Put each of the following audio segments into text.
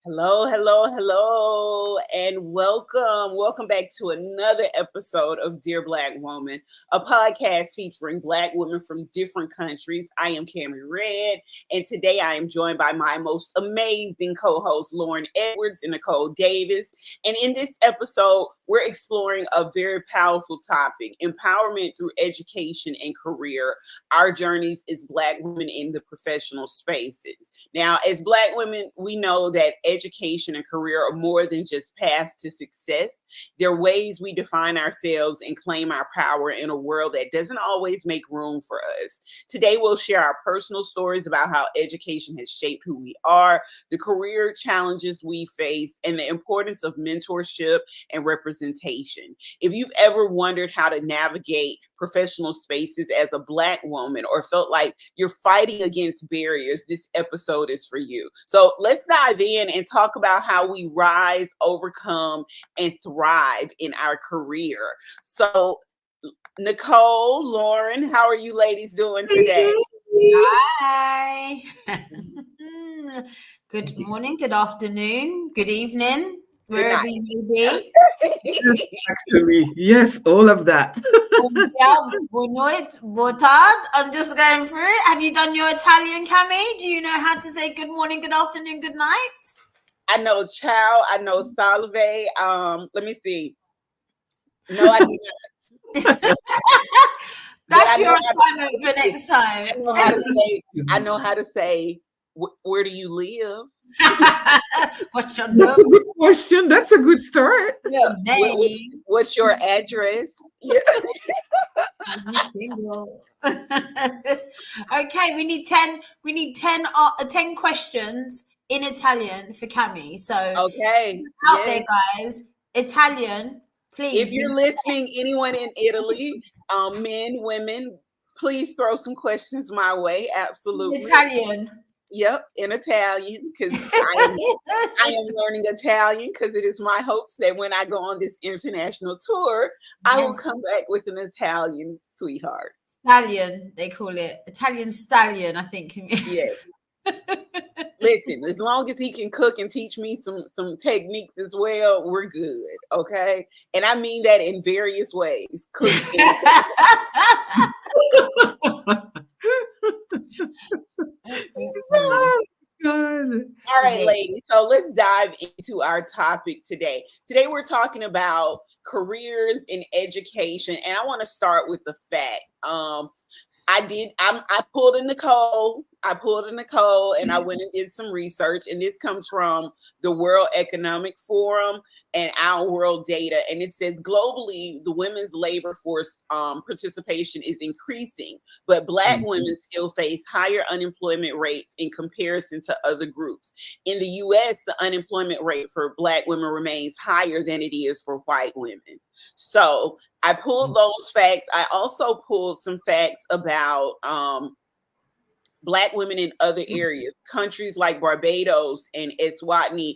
Hello, hello, hello, and welcome. Welcome back to another episode of Dear Black Woman, a podcast featuring Black women from different countries. I am Cameron Red, and today I am joined by my most amazing co-hosts, Lauren Edwards and Nicole Davis. And in this episode, we're exploring a very powerful topic, empowerment through education and career, our journeys as Black women in the professional spaces. Now, as Black women, we know that education and career are more than just paths to success. They're ways we define ourselves and claim our power in a world that doesn't always make room for us. Today, we'll share our personal stories about how education has shaped who we are, the career challenges we face, and the importance of mentorship and representation. If you've ever wondered how to navigate professional spaces as a Black woman or felt like you're fighting against barriers, this episode is for you. So let's dive in and talk about how we rise, overcome, and thrive in our career. So, Nicole, Lauren, how are you ladies doing today? Hi. Good morning, good afternoon, good evening, wherever you may be. Actually, yes, all of that. Boa tarde. I'm just going through it. Have you done your Italian, Cami? Do you know how to say good morning, good afternoon, good night? I know ciao, I know salve. Let me see. No, I do not. That's your assignment for next time. I know how to say where do you live? What's your That's a good question. That's a good start. Yeah. What's your address? Yeah. I'm single. Okay, we need 10 questions in Italian for Cami. So okay, out there, guys, Italian, please. If you're listening, anyone in Italy, men, women, please throw some questions my way. Absolutely. Italian. Yep, in Italian, because I am learning Italian because it is my hopes that when I go on this international tour, I will come back with an Italian sweetheart. Stallion, they call it. Italian stallion, I think. Yes. Listen, as long as he can cook and teach me some techniques as well, we're good. Okay. And I mean that in various ways. Cooking. Oh, God. All right, ladies. So let's dive into our topic today. Today we're talking about careers in education, and I want to start with the fact. I pulled a Nicole, and I went and did some research, and this comes from the World Economic Forum and Our World Data, and it says globally, the women's labor force participation is increasing, but Black women still face higher unemployment rates in comparison to other groups. In the U.S., the unemployment rate for Black women remains higher than it is for white women. So I pulled those facts. I also pulled some facts about Black women in other areas. Countries like Barbados and Eswatini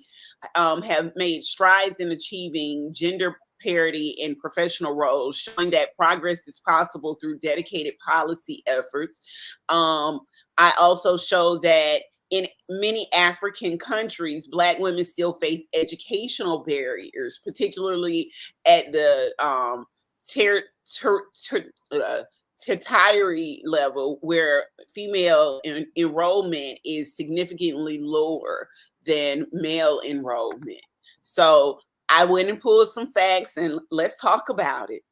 have made strides in achieving gender parity in professional roles, showing that progress is possible through dedicated policy efforts. I also show that in many African countries, Black women still face educational barriers, particularly at the tertiary level, where female enrollment is significantly lower than male enrollment. So I went and pulled some facts, and let's talk about it.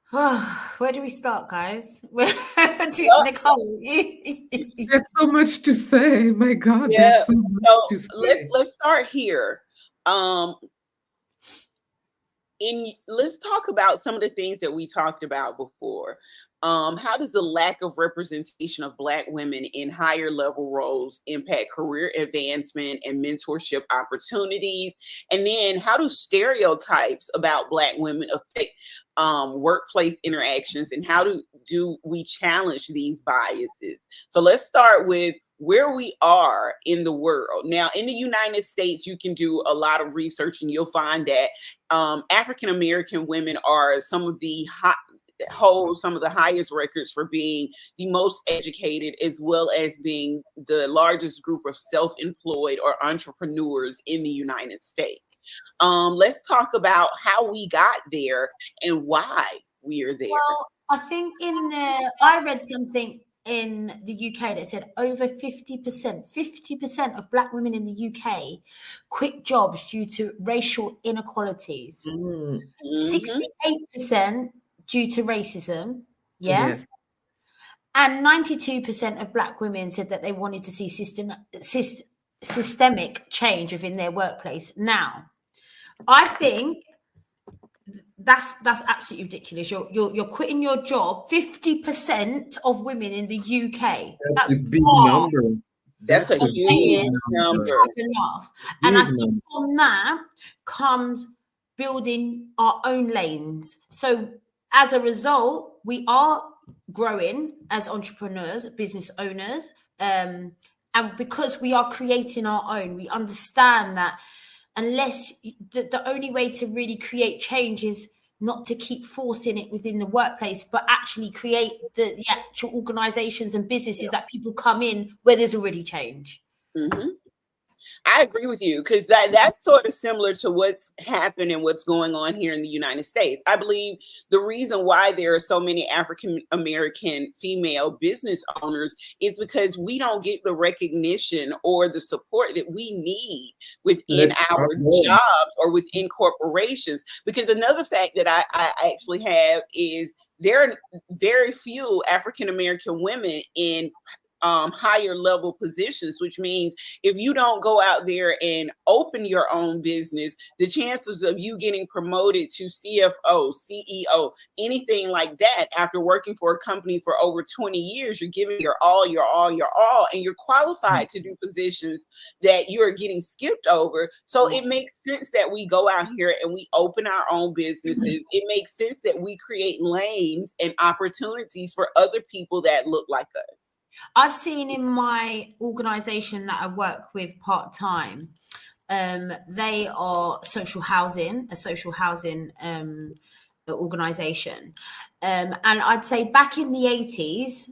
Where do we start, guys? Nicole, there's so much to say. My God, there's so much to say. Let's start here. Let's talk about some of the things that we talked about before. How does the lack of representation of Black women in higher level roles impact career advancement and mentorship opportunities? And then how do stereotypes about Black women affect workplace interactions, and how do we challenge these biases? So let's start with where we are in the world. Now, in the United States, you can do a lot of research and you'll find that African American women are hold some of the highest records for being the most educated, as well as being the largest group of self-employed or entrepreneurs in the United States. Let's talk about how we got there and why we are there. Well, I think I read something in the UK that said over 50% of Black women in the UK quit jobs due to racial inequalities. 68% due to racism, yes. And 92% of Black women said that they wanted to see systemic change within their workplace. Now, I think that's absolutely ridiculous. You're quitting your job. 50% of women in the UK. That's a big number. That's a huge number. That's enough. And I think from that comes building our own lanes. So as a result, we are growing as entrepreneurs, business owners, and because we are creating our own, we understand that unless the only way to really create change is not to keep forcing it within the workplace, but actually create the actual organizations and businesses that people come in where there's already change. Mm-hmm. I agree with you, because that's sort of similar to what's happened and what's going on here in the United States. I believe the reason why there are so many African American female business owners is because we don't get the recognition or the support that we need within our jobs or within corporations. Because another fact that I actually have is there are very few African American women in higher level positions, which means if you don't go out there and open your own business, the chances of you getting promoted to CFO, CEO, anything like that after working for a company for over 20 years, you're giving your all, and you're qualified to do positions that you're getting skipped over. So it makes sense that we go out here and we open our own businesses. It makes sense that we create lanes and opportunities for other people that look like us. I've seen in my organization that I work with part-time, they are a social housing organization. And I'd say back in the 80s,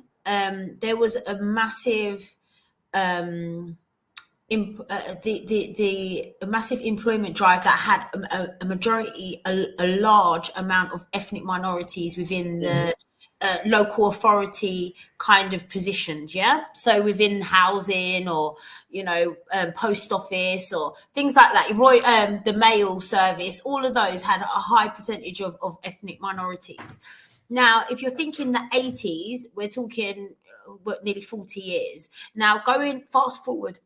there was a massive a massive employment drive that had a large amount of ethnic minorities within the local authority kind of positions, so within housing or post office or things like that, the mail service, all of those had a high percentage of ethnic minorities. Now, if you're thinking the 80s, we're talking nearly 40 years. Now, going fast forward,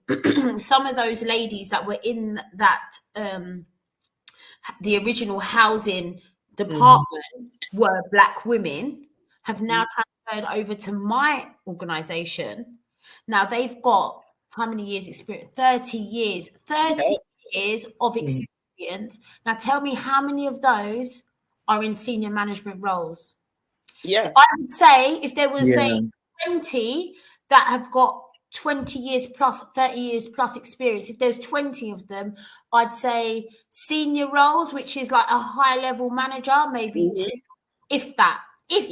some of those ladies that were in that, the original housing department were Black women, have now transferred over to my organization. Now, they've got how many years experience? 30 years of experience. Now, tell me how many of those are in senior management roles? Yeah, I would say if there was say 20 that have got 20 years plus, 30 years plus experience, if there's 20 of them, I'd say senior roles, which is like a high level manager, maybe two, if that. So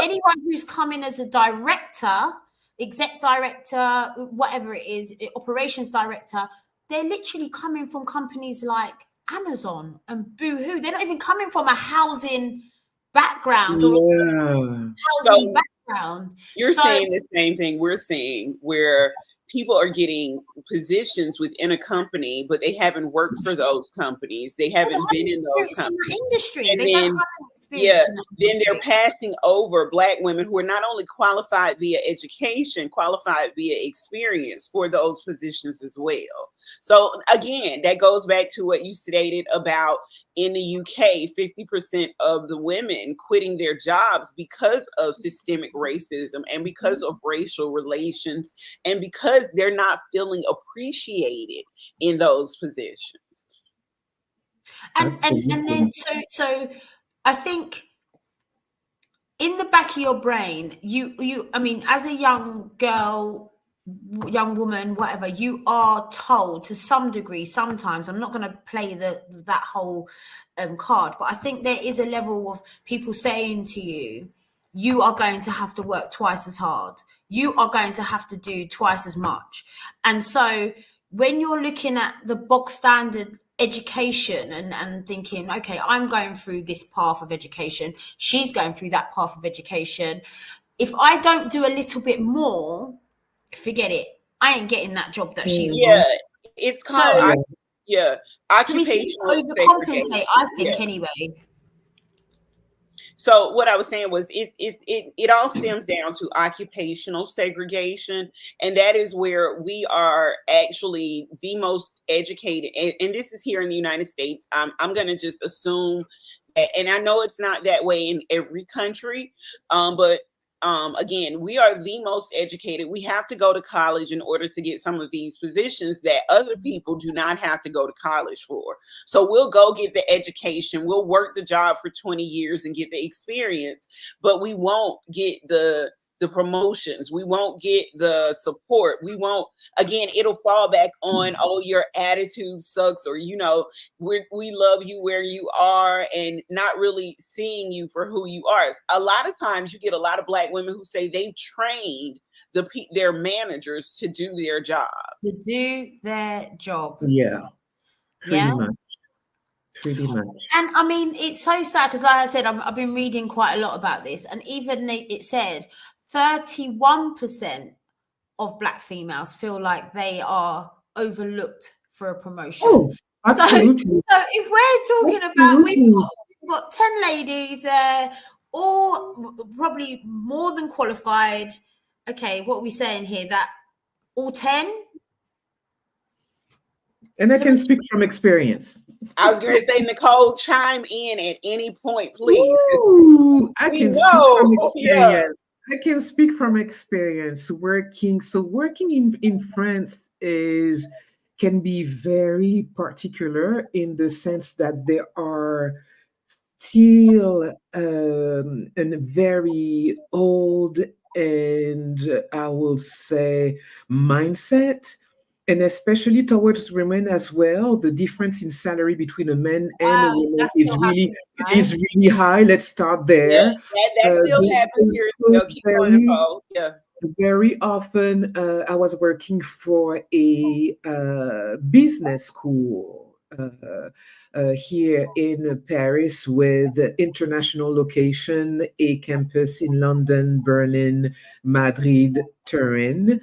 anyone who's coming as a director, exec director, whatever it is, operations director, they're literally coming from companies like Amazon and Boohoo. They're not even coming from a housing background or housing background. You're saying the same thing we're seeing, where people are getting positions within a company, but they haven't worked for those companies. They haven't been in those companies. Industry. And they don't have experience in that then they're passing over Black women who are not only qualified via education, qualified via experience for those positions as well. So again, that goes back to what you stated about in the UK, 50% of the women quitting their jobs because of systemic racism and because of racial relations and because they're not feeling appreciated in those positions. And then so I think in the back of your brain, I mean, as a young girl, young woman, whatever, you are told to some degree sometimes. I'm not going to play that whole card, but I think there is a level of people saying to you, you are going to have to work twice as hard, you are going to have to do twice as much. And so when you're looking at the bog standard education and thinking, okay, I'm going through this path of education, she's going through that path of education, if I don't do a little bit more, forget it, I ain't getting that job that she's got. It's called occupational overcompensate, I think, anyway. So what I was saying was it all stems down to occupational segregation, and that is where we are actually the most educated, and this is here in the United States. I'm going to just assume that, and I know it's not that way in every country, but again, we are the most educated. We have to go to college in order to get some of these positions that other people do not have to go to college for. So we'll go get the education, we'll work the job for 20 years and get the experience, but we won't get the promotions, we won't get the support, we won't, again, it'll fall back on, oh, your attitude sucks, or we love you where you are, and not really seeing you for who you are. A lot of times you get a lot of Black women who say they've trained their managers to do their job. Pretty much. And I mean, it's so sad because, like I said, I've been reading quite a lot about this, and even it said 31% of Black females feel like they are overlooked for a promotion. Oh, absolutely. So if we're talking about, we've got 10 ladies, all probably more than qualified. Okay, what are we saying here? That all 10? And I can speak from experience. I was going to say, Nicole, chime in at any point, please. Ooh, I can speak from experience. I can speak from experience working. So working in France can be very particular in the sense that there are still a very old and I will say mindset. And especially towards women as well, the difference in salary between a man and a woman is really high. Let's start there. That still happens here. Keep going, Nicole. Very often, I was working for a business school here in Paris with international location, a campus in London, Berlin, Madrid, Turin,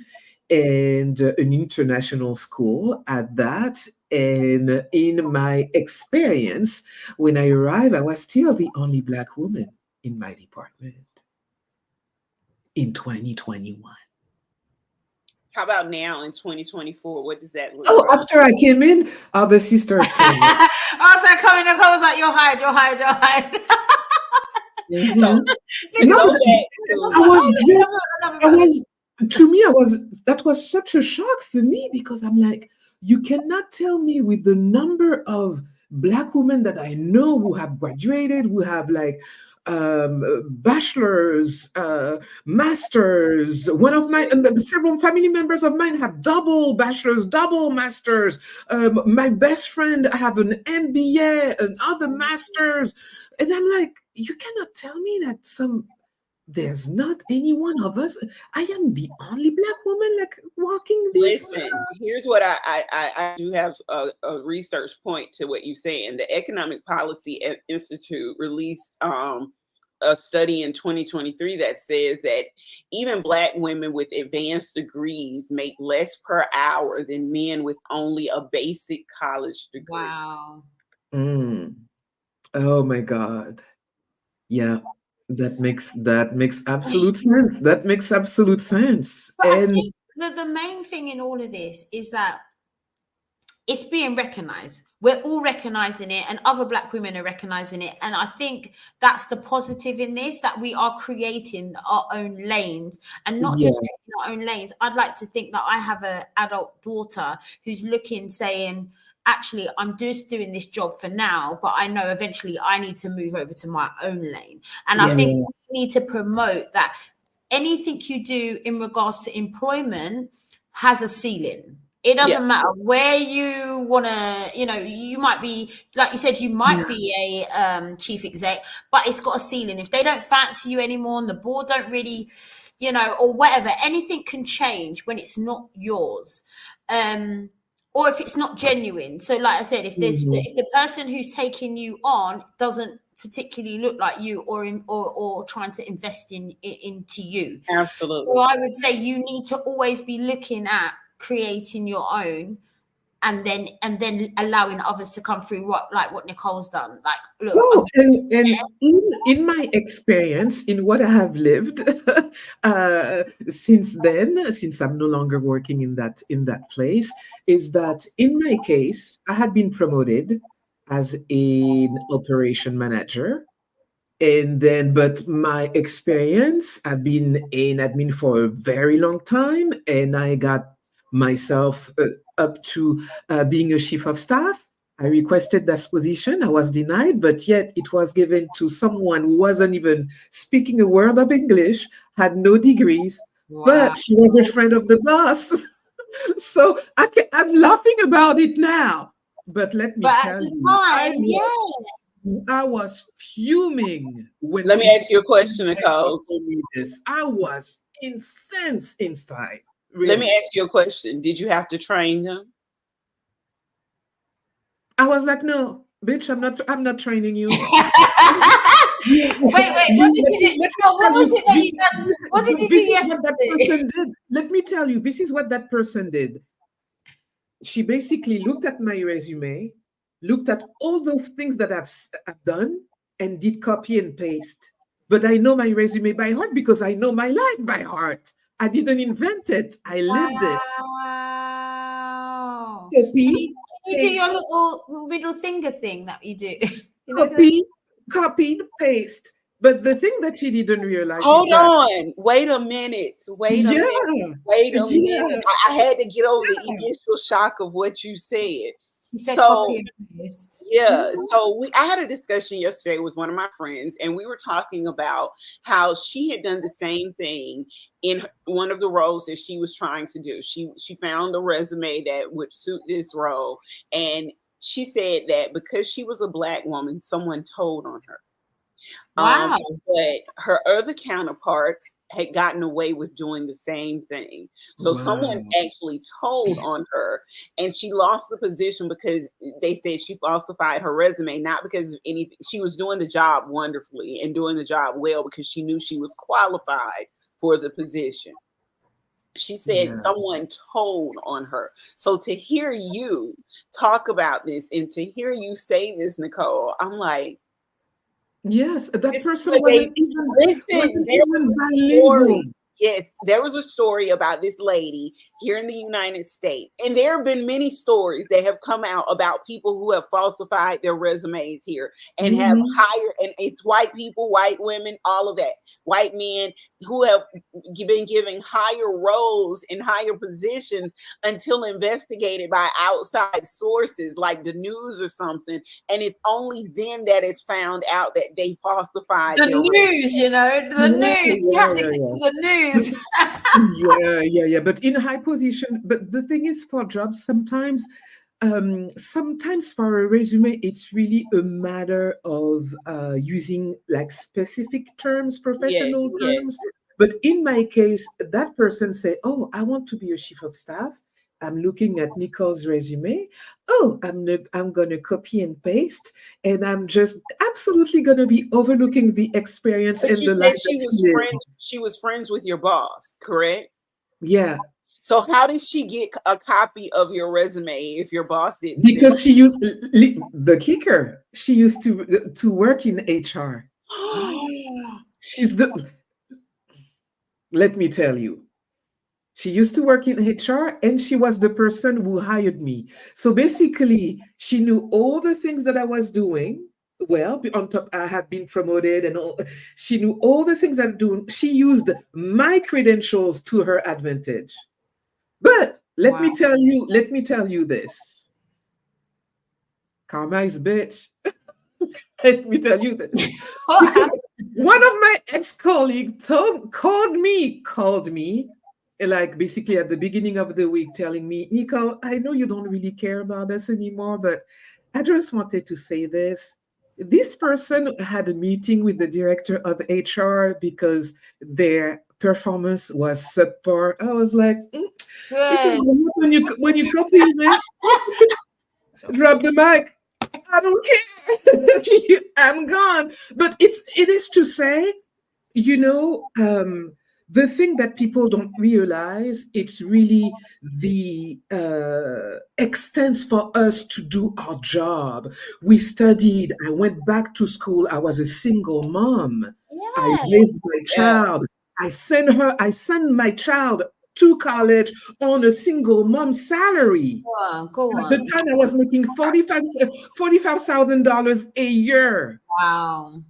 and an international school at that. And in my experience, when I arrived, I was still the only Black woman in my department in 2021. How about now in 2024? What does that look like? After I came in, other sisters came in. After coming in, I was like, you're hired. That was such a shock for me, because I'm like, you cannot tell me with the number of Black women that I know who have graduated, who have like bachelor's, masters. One of my several family members of mine have double bachelor's, double masters. My best friend have an MBA, another master's, and I'm like, you cannot tell me that there's not any one of us. I am the only Black woman like walking this. Listen, here's what I do have a research point to what you say. And the Economic Policy Institute released a study in 2023 that says that even Black women with advanced degrees make less per hour than men with only a basic college degree. Wow. Oh my God. Yeah. That makes absolute sense. That makes absolute sense. But I think the main thing in all of this is that it's being recognized. We're all recognizing it, and other Black women are recognizing it. And I think that's the positive in this, that we are creating our own lanes, and not just creating our own lanes. I'd like to think that I have an adult daughter who's looking, saying, actually, I'm just doing this job for now, but I know eventually I need to move over to my own lane. And I think we need to promote that anything you do in regards to employment has a ceiling. It doesn't matter where you want to, you might be, like you said, you might be a chief exec, but it's got a ceiling. If they don't fancy you anymore and the board don't really, or whatever, anything can change when it's not yours. Or if it's not genuine. So like I said, if there's if the person who's taking you on doesn't particularly look like you, or trying to invest into you. Absolutely. So I would say you need to always be looking at creating your own, and then allowing others to come through, what Nicole's done. Like, look, and in my experience, in what I have lived since then, since I'm no longer working in that place, is that in my case, I had been promoted as an operation manager. And then, but my experience, I've been in admin for a very long time, and I got myself up to being a chief of staff. I requested that position. I was denied, but yet it was given to someone who wasn't even speaking a word of English, had no degrees, but she was a friend of the boss. So I'm laughing about it now. But let me tell you, I was fuming when. Let me ask you a question, Nicole. I was incensed inside. Really. Let me ask you a question. Did you have to train them? I was like, no, bitch, I'm not training you. Wait, what was it that you done? What did you do yesterday? Let me tell you, this is what that person did. She basically looked at my resume, looked at all those things that I've done, and did copy and paste. But I know my resume by heart because I know my life by heart. I didn't invent it. I lived it. Wow. Copy, you do your little middle finger thing that you do. Copied, paste. But the thing that she didn't realize. Hold on. Wait a minute. Wait a minute. I had to get over the initial shock of what you said. She said copy and paste. Yeah. So I had a discussion yesterday with one of my friends, and we were talking about how she had done the same thing in one of the roles that she was trying to do. She found a resume that would suit this role, and she said that because she was a Black woman, someone told on her. Wow. But her other counterparts had gotten away with doing the same thing. So someone actually told on her, and she lost the position because they said she falsified her resume, not because of anything. She was doing the job wonderfully and doing the job well because she knew she was qualified for the position. She said someone told on her. So to hear you talk about this and to hear you say this, Nicole, I'm like, yes, that person wasn't even bilingual. Yes, there was a story about this lady here in the United States. And there have been many stories that have come out about people who have falsified their resumes here and have hired, and it's white people, white women, all of that, white men who have been given higher roles and higher positions until investigated by outside sources like the news or something. And it's only then that it's found out that they falsified the news, the news. You have to get to the news. Yeah. But in a high position, but the thing is, for jobs, sometimes for a resume, it's really a matter of using like specific terms, professional terms. But in my case, that person said, "Oh, I want to be a chief of staff. I'm looking at Nicole's resume. Oh, I'm going to copy and paste, and I'm just absolutely going to be overlooking the experience and the life she was friends with your boss, correct? Yeah. So how did she get a copy of your resume if your boss didn't? Because she used the kicker. She used to work in HR. Let me tell you. She used to work in HR and she was the person who hired me. So basically, she knew all the things that I was doing. Well, on top, I have been promoted and all. She knew all the things I'm doing. She used my credentials to her advantage. But let me tell you this. Karma is a bitch. Let me tell you this. One of my ex-colleagues called me, like basically at the beginning of the week, telling me, Nicole, I know you don't really care about us anymore, but I just wanted to say this. This person had a meeting with the director of HR because their performance was subpar. I was like, this is when you compliment, drop the mic. I don't care. I'm gone. But it is to say, the thing that people don't realize, it's really the extent for us to do our job. We studied. I went back to school. I was a single mom. I raised my child. I sent my child to college on a single mom salary. Go on. At the time, I was making $45,000 a year. Wow.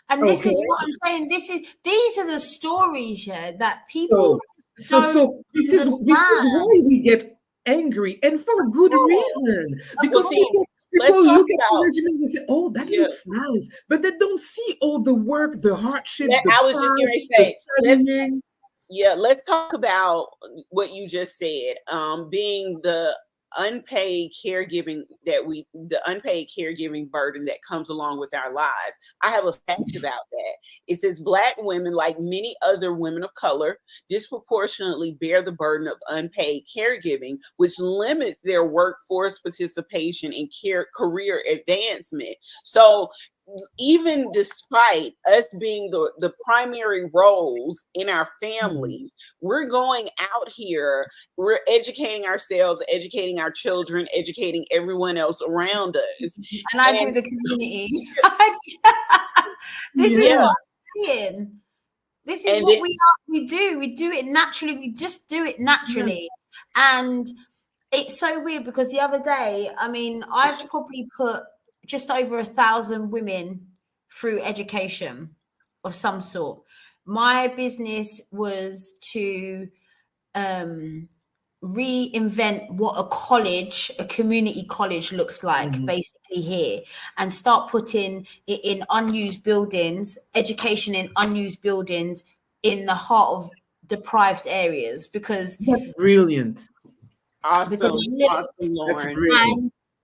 And this is what I'm saying. These are the stories, that people so this is why we get angry, and for good reason. Because people look at the resumes and say, "Oh, that looks nice," but they don't see all the work, the hardship. I was just going to say, let's talk about what you just said. Being the unpaid caregiving burden that comes along with our lives. I have a fact about that. It says Black women, like many other women of color, disproportionately bear the burden of unpaid caregiving, which limits their workforce participation and career advancement. So even despite us being the primary roles in our families, we're going out here, we're educating ourselves, educating our children, educating everyone else around us. And I do the community. This is what I'm saying. This is what we do. We do it naturally. We just do it naturally. And it's so weird because the other day, I mean, I've probably put just over 1,000 women through education of some sort. My business was to reinvent what a community college looks like, basically here, and start putting it in unused buildings, education in unused buildings in the heart of deprived areas, because that's brilliant. Awesome.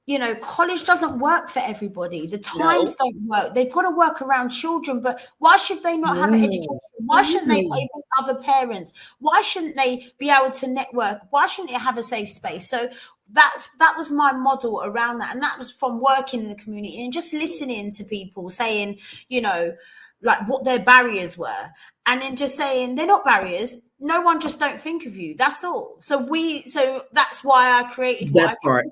And college doesn't work for everybody. The times don't work. They've got to work around children, but why should they not have an education? Why shouldn't they play with other parents? Why shouldn't they be able to network? Why shouldn't they have a safe space? So that was my model around that. And that was from working in the community and just listening to people saying, like what their barriers were. And then just saying, they're not barriers. No one just don't think of you. That's all. So that's why I created that part.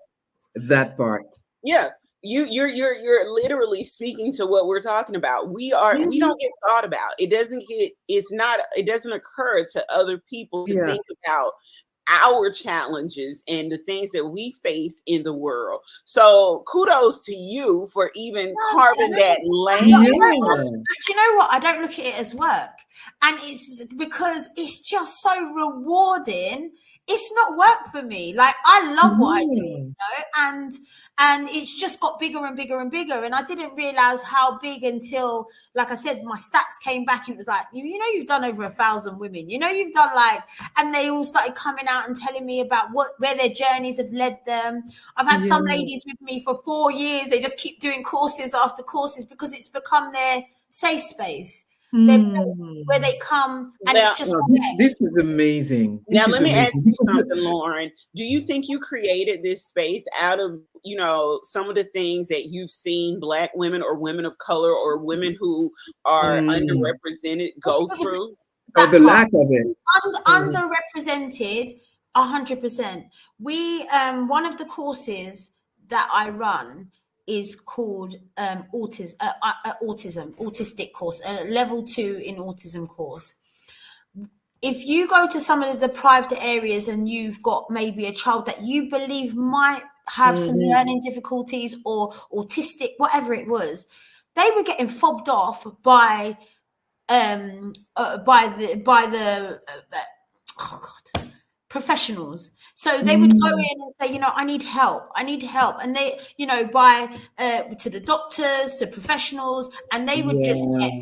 Yeah. You're literally speaking to what we're talking about. We don't get thought about. It doesn't occur to other people to think about our challenges and the things that we face in the world. So kudos to you for even carving that lane. You know what? I don't look at it as work. And it's because it's just so rewarding. It's not work for me. Like, I love what I do, and it's just got bigger and bigger and bigger. And I didn't realize how big until, like I said, my stats came back and it was like, you've done over 1,000 women, you've done and they all started coming out and telling me about where their journeys have led them. I've had some ladies with me for 4 years. They just keep doing courses after courses because it's become their safe space. Where they come and it's just this is amazing. Let me ask you something, Lauren. Do you think you created this space out of some of the things that you've seen Black women or women of color or women who are underrepresented go through? Or the lack of it. Underrepresented, 100%. We one of the courses that I run is called autistic course, level 2 in autism course. if you go to some of the deprived areas and you've got maybe a child that you believe might have some learning difficulties or autistic, whatever it was, they were getting fobbed off by professionals. So they would go in and say, I need help. And they, by to the doctors, to professionals, and they would just get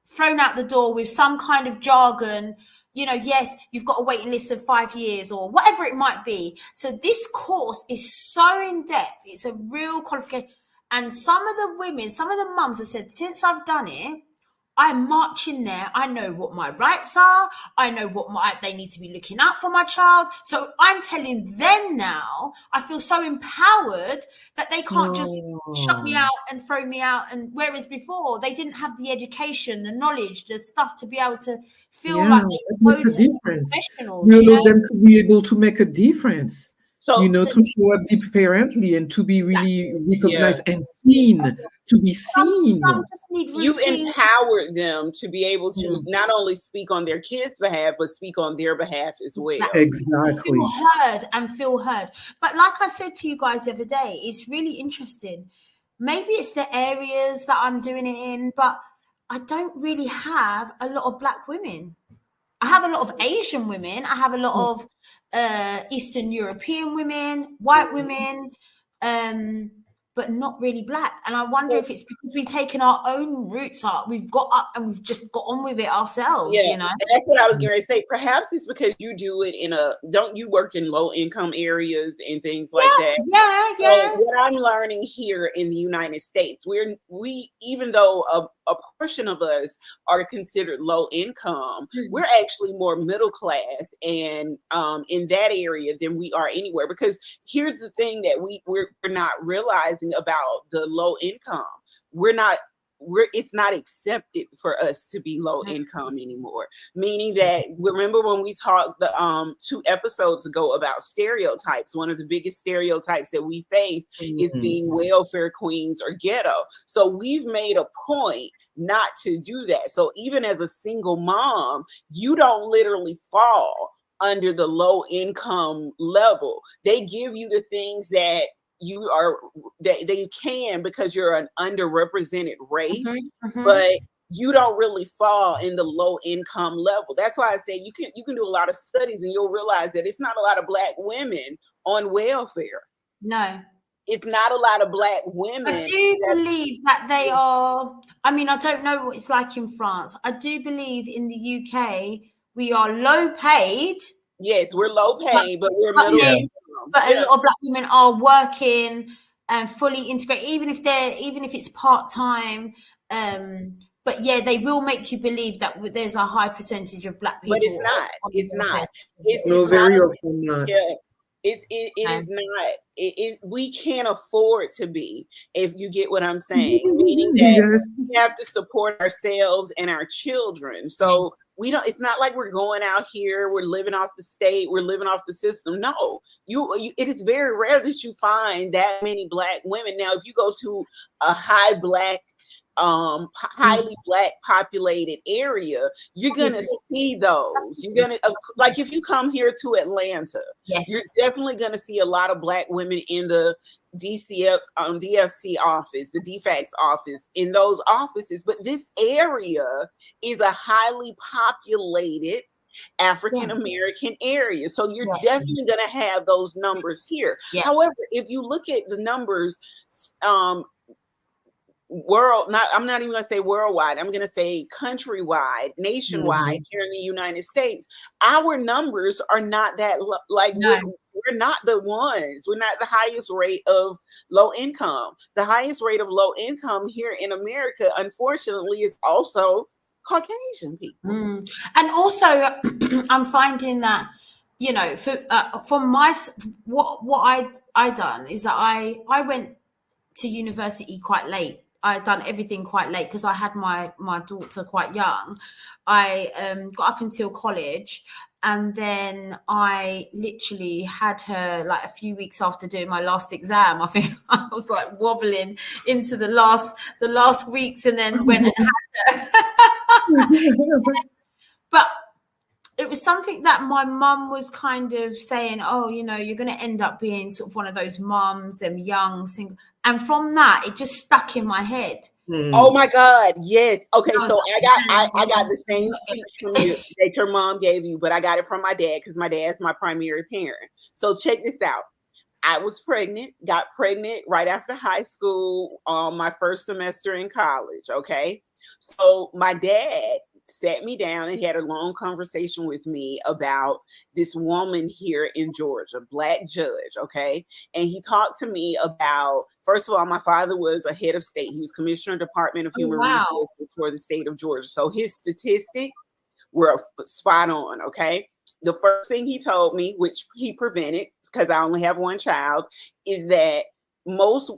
thrown out the door with some kind of jargon. Yes, you've got a waiting list of 5 years or whatever it might be. So this course is so in depth. It's a real qualification. And some of the mums have said, since I've done it, I'm marching there. I know what my rights are. I know what they need to be looking out for my child. So I'm telling them now, I feel so empowered that they can't just shut me out and throw me out. And whereas before they didn't have the education, the knowledge, the stuff to be able to feel like they make a difference. Professionals. You allow them to be able to make a difference. So, to show up differently and to be really recognized and seen, to be seen. Some just need you empowered them to be able to not only speak on their kids' behalf, but speak on their behalf as well. Exactly. Feel heard. But like I said to you guys the other day, it's really interesting. Maybe it's the areas that I'm doing it in, but I don't really have a lot of Black women. I have a lot of Asian women. I have a lot of Eastern European women, white women, but not really Black. And I wonder if it's because we've taken our own roots up. We've got up and we've just got on with it ourselves, And that's what I was going to say. Perhaps it's because you do it don't you work in low income areas and things like that? Yeah. So what I'm learning here in the United States, we even though a portion of us are considered low income, we're actually more middle class and in that area than we are anywhere. Because here's the thing that we're not realizing about the low income. It's not accepted for us to be low income anymore. Meaning that, remember when we talked 2 episodes ago about stereotypes, one of the biggest stereotypes that we face is being welfare queens or ghetto. So we've made a point not to do that. So even as a single mom, you don't literally fall under the low income level. They give you the things that they can because you're an underrepresented race, but you don't really fall in the low income level. That's why I say you can do a lot of studies and you'll realize that it's not a lot of Black women on welfare. No, it's not a lot of Black women. I do believe that they are. I mean, I don't know what it's like in France. I do believe in the UK we are low paid. Yes, we're low paid, but we're middle income. But a lot of Black women are working and fully integrated, even if it's part-time. But they will make you believe that there's a high percentage of Black people. But it's not. It's not. It's very often not. Yeah. It is not. We can't afford to be, if you get what I'm saying. Meaning that we have to support ourselves and our children. So we don't. It's not like we're going out here. We're living off the state. We're living off the system. No, it is very rare that you find that many Black women. Now, if you go to a highly Black populated area, you're gonna see those. You're gonna like if you come here to Atlanta, you're definitely gonna see a lot of Black women in the DFC office, the DFACS office, in those offices. But this area is a highly populated African American area, so you're definitely going to have those numbers here. However, if you look at the numbers, I'm not even going to say worldwide. I'm going to say countrywide, nationwide here in the United States. Our numbers are not that we're not the ones. We're not the highest rate of low income. The highest rate of low income here in America, unfortunately, is also Caucasian people. And also, I'm finding that, from what I done is that I went to university quite late. I done everything quite late because I had my daughter quite young. I got up until college, and then I literally had her like a few weeks after doing my last exam. I think I was like wobbling into the last weeks, and then went and had her. But it was something that my mum was kind of saying, oh, you know, you're going to end up being sort of one of those mums, them young single. And from that, it just stuck in my head. Oh my God, yes. Okay, so I got the same speech from you that your mom gave you, but I got it from my dad because my dad's my primary parent. So check this out. I was pregnant, got pregnant right after high school, my first semester in college. Okay, so my dad sat me down and had a long conversation with me about this woman here in Georgia, Black judge. Okay, and he talked to me about, first of all, my father was a head of state. He was commissioner of Department of Human Resources for the state of Georgia. So his statistics were spot on. Okay. The first thing he told me, which he prevented because I only have one child, is that most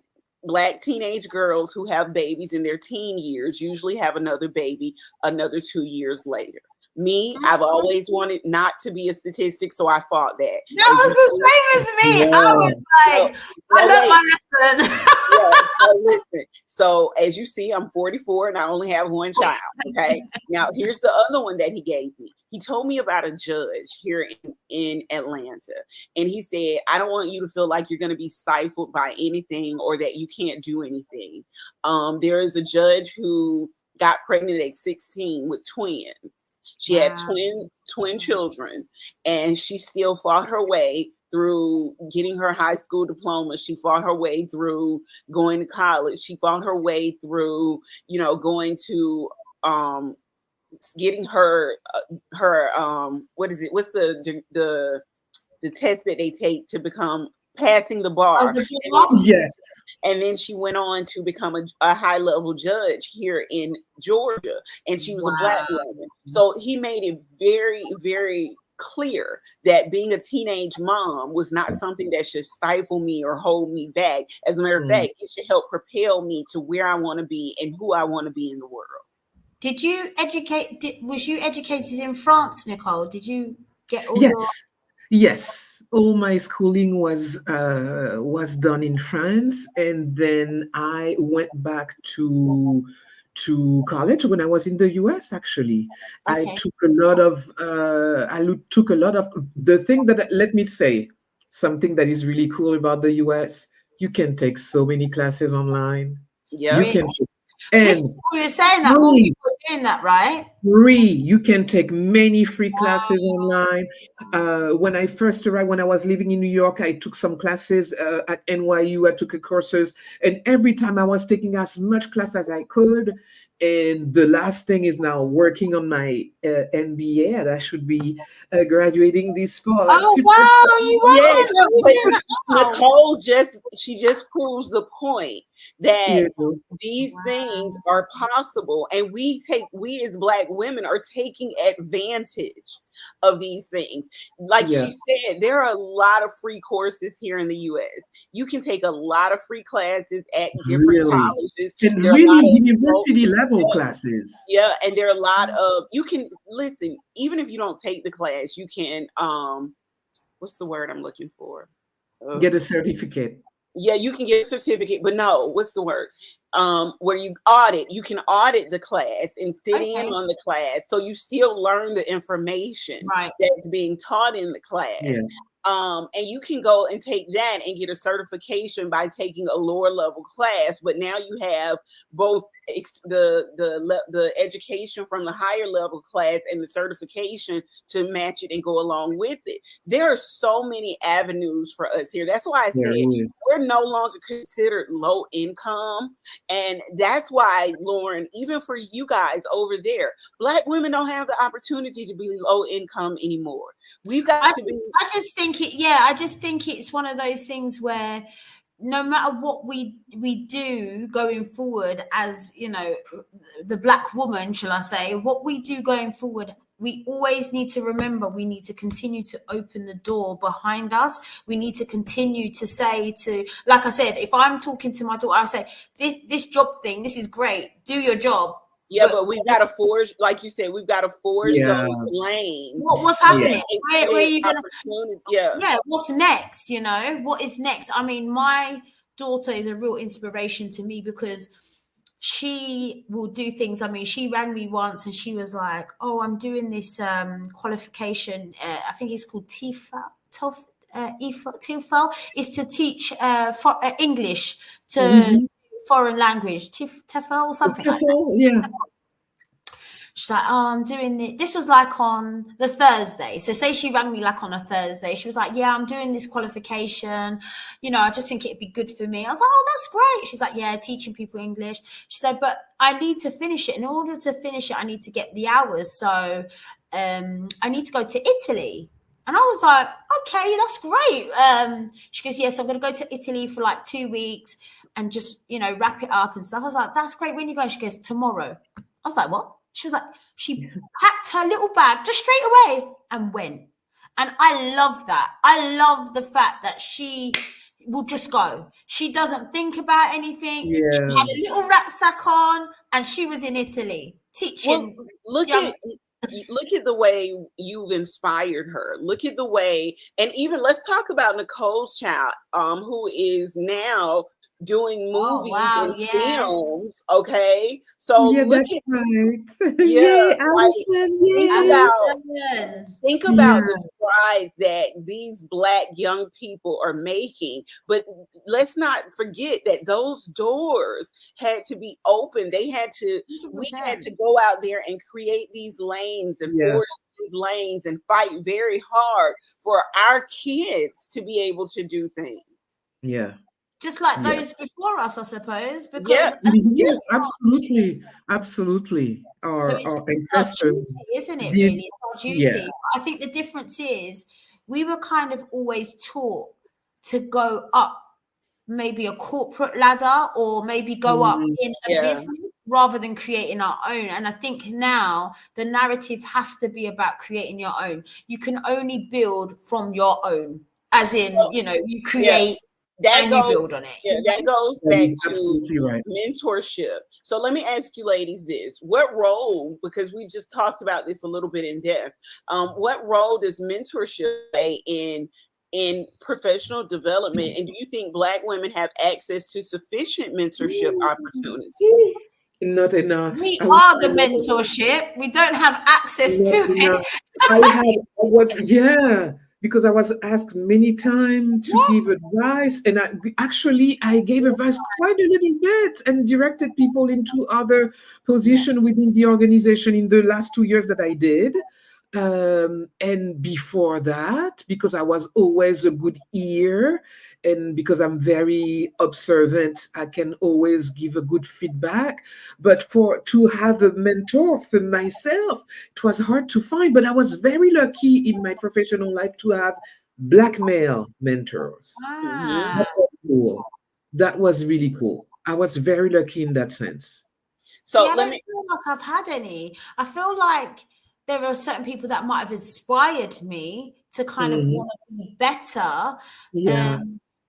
Black teenage girls who have babies in their teen years usually have another baby another 2 years later. Me, I've always wanted not to be a statistic, so I fought that. That was the same as me. Yeah. I was like, I learned my lesson. Listen. So as you see, I'm 44 and I only have one child. Okay. Now here's the other one that he gave me. He told me about a judge here in Atlanta. And he said, I don't want you to feel like you're going to be stifled by anything or that you can't do anything. There is a judge who got pregnant at 16 with twins. She had twin children, and she still fought her way through getting her high school diploma. She fought her way through going to college. She fought her way through, going to getting her what is it? What's the test that they take to become passing the bar? Yes. And then she went on to become a high-level judge here in Georgia, and she was a Black woman. So he made it very, very clear that being a teenage mom was not something that should stifle me or hold me back. As a matter of fact, it should help propel me to where I want to be and who I want to be in the world. Did you was you educated in France, Nicole? Did you get all Yes. All my schooling was done in France, and then I went back to college when I was in the US. Actually, okay. I took a lot of the thing that, let me say something that is really cool about the US. You can take so many classes online. Yeah, you can. And this is what you're saying, that more people are doing that, right? Free. You can take many free classes online. When I first arrived, when I was living in New York, I took some classes at NYU. I took courses, and every time I was taking as much class as I could. And the last thing is now working on my MBA, and I should be graduating this fall. Nicole just proves the point that these things are possible, and we as Black women are taking advantage of these things. Like she said, there are a lot of free courses here in the US. You can take a lot of free classes at different colleges. And really university level classes. Yeah, and there are a lot of, you can listen, even if you don't take the class, you can what's the word I'm looking for? Get a certificate. Yeah, you can get a certificate, but no, what's the word? Where you can audit the class and sit in on the class. So you still learn the information that's being taught in the class. Yeah. And you can go and take that and get a certification by taking a lower level class. But now you have both the education from the higher level class and the certification to match it and go along with it. There are so many avenues for us here. That's why I said we're no longer considered low income. And that's why, Lauren, even for you guys over there, Black women don't have the opportunity to be low income anymore. We've got to be. I just think it's one of those things where no matter what we do going forward, as you know, the Black woman, shall I say, what we do going forward, we always need to remember we need to continue to open the door behind us. We need to continue to say like I said, if I'm talking to my daughter, I say, this job thing, this is great, do your job. Yeah, but we've got to forge, like you said, we've got to forge those lanes. What's happening? Where are you gonna? Yeah. What's next? You know, what is next? I mean, my daughter is a real inspiration to me because she will do things. I mean, she rang me once and she was like, "Oh, I'm doing this qualification. I think it's called TEFL. Is to teach English to foreign language. TEFL or something like that." Yeah. She's like, "Oh, I'm doing it." This was like on the Thursday. So say she rang me like on a Thursday. She was like, "Yeah, I'm doing this qualification. You know, I just think it'd be good for me." I was like, "Oh, that's great." She's like, "Yeah, teaching people English." She said, "But I need to finish it. In order to finish it, I need to get the hours. So I need to go to Italy." And I was like, "Okay, that's great." She goes, "Yes, I'm going to go to Italy for like 2 weeks and just, you know, wrap it up and stuff." I was like, "That's great. When you going?" She goes, "Tomorrow." I was like, "What?" She was like, she packed her little bag just straight away and went. And I love that. I love the fact that she will just go. She doesn't think about anything. Yeah. She had a little rucksack on and she was in Italy teaching. Well, look at the way you've inspired her. Look at the way, and even let's talk about Nicole's child, who is now doing movies and films. Okay, so look at right. think about the strides that these Black young people are making. But let's not forget that those doors had to be open. We had to go out there and create these lanes and forge these lanes and fight very hard for our kids to be able to do things. Yeah. Just like those before us, I suppose. Because yes, absolutely. So it's our duty, isn't it? Really, it's our duty. Yeah. I think the difference is we were kind of always taught to go up maybe a corporate ladder or maybe go up in a business rather than creating our own. And I think now the narrative has to be about creating your own. You can only build from your own, as in, you know, you create. And you build on it. Yeah, that goes back to mentorship. So let me ask you ladies this. What role, because we just talked about this a little bit in depth, what role does mentorship play in professional development? And do you think Black women have access to sufficient mentorship opportunities? Not enough. We are the mentorship. We don't have access to it. Because I was asked many times to give advice, and I gave advice quite a little bit and directed people into other positions within the organization in the last 2 years that I did. And before that, because I was always a good ear, and because I'm very observant, I can always give a good feedback. But to have a mentor for myself, it was hard to find. But I was very lucky in my professional life to have Black male mentors. That was cool. That was really cool. I was very lucky in that sense. So I don't feel like I've had any. I feel like there are certain people that might have inspired me to kind of want to be better.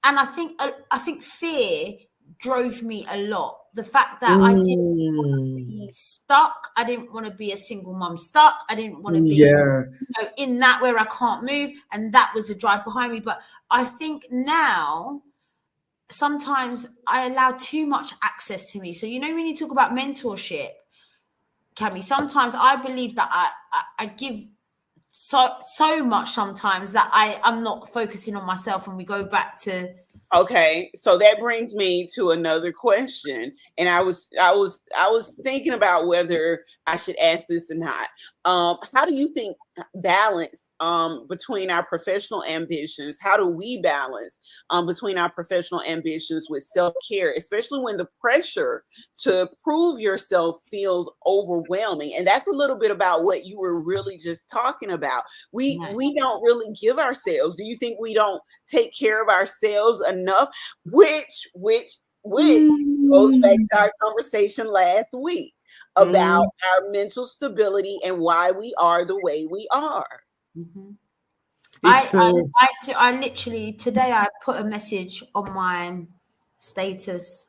And I think fear drove me a lot. The fact that I didn't want to be stuck. I didn't want to be a single mom stuck. I didn't want to be in that where I can't move. And that was the drive behind me. But I think now sometimes I allow too much access to me. So, you know, when you talk about mentorship, Cami, sometimes I believe that I give so much sometimes that I'm not focusing on myself, and we go back to. Okay, so that brings me to another question, and I was thinking about whether I should ask this or not. How do you think balance between our professional ambitions? How do we balance between our professional ambitions with self-care, especially when the pressure to prove yourself feels overwhelming? And that's a little bit about what you were really just talking about. We don't really give ourselves. Do you think we don't take care of ourselves enough? Which goes back to our conversation last week about our mental stability and why we are the way we are. Mm-hmm. I literally today I put a message on my status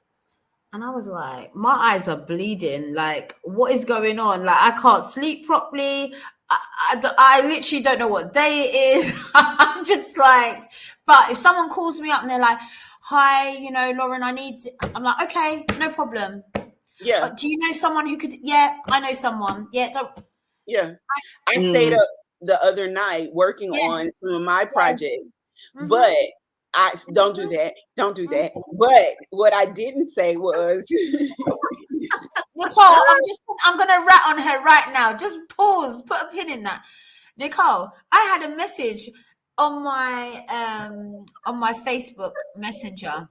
and I was like, my eyes are bleeding. Like, what is going on? Like, I can't sleep properly. I literally don't know what day it is. I'm just like, but if someone calls me up and they're like, "Hi, you know, Lauren, I'm like, okay, no problem." Yeah. Do you know someone who could? Yeah, I know someone. Yeah, don't. Yeah. I stayed up the other night working on some of my projects, but I don't do that. Don't do that. But what I didn't say was Nicole, I'm gonna rat on her right now. Just pause, put a pin in that. Nicole, I had a message on my Facebook Messenger.